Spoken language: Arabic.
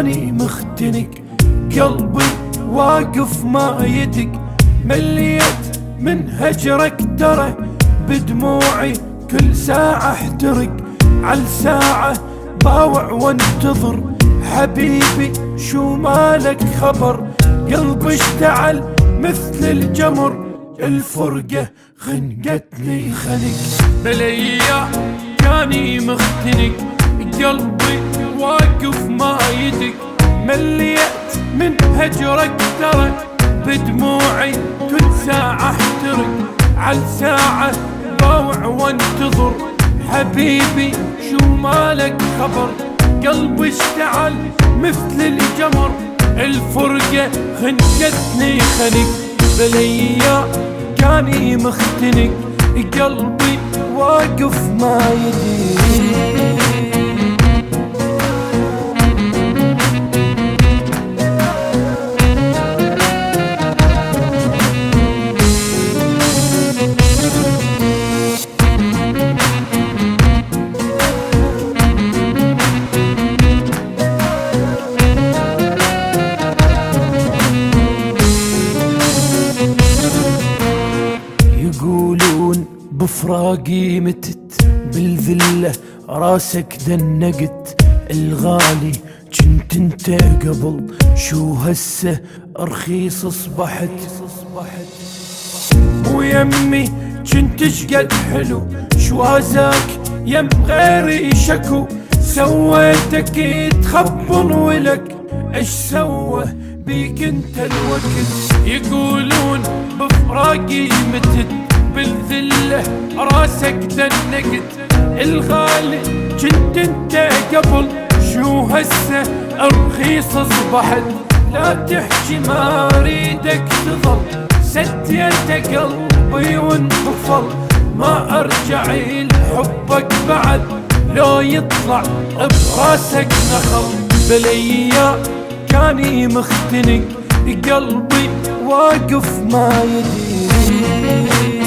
كاني مختنق، قلبي واقف ما يدق، مليت من هجرك ترى بدموعي كل ساعة احترق، عالساعة باوع وانتظر حبيبي شو مالك خبر، قلبي اشتعل مثل الجمر، الفرقة خنقتني خنق، بليا كاني مختنق، قلبي واقف ما يدق، مليت من هجرك ترى بدموعي كل ساعة احترق، عالساعة باوع وانتظر حبيبي شو مالك خبر، قلبي اشتعل مثل الجمر، الفرقة خنقتني خنق، بليا كاني مختنق، قلبي واقف ما يدق. يقولون بفراقي متت، بالذلة راسك دنقت، الغالي جنت انت قبل شو هسه رخيص اصبحت، ويمي جنت شقد حلو شو هزاك يم غيري شكو، سويتك تخبل ولك اش سوى بيك انت الوقت، يقولون بفراقي متت، بالذلة راسك دنقت، الغالي جنت انت قبل شو هسه رخيص اصبحت، لا تحكي ما اريدك تظل، سديت قلبي وانقفل، ما ارجع لحبك بعد لو يطلع براسك نخل، بليا كاني مختنق، قلبي واقف ما يدري.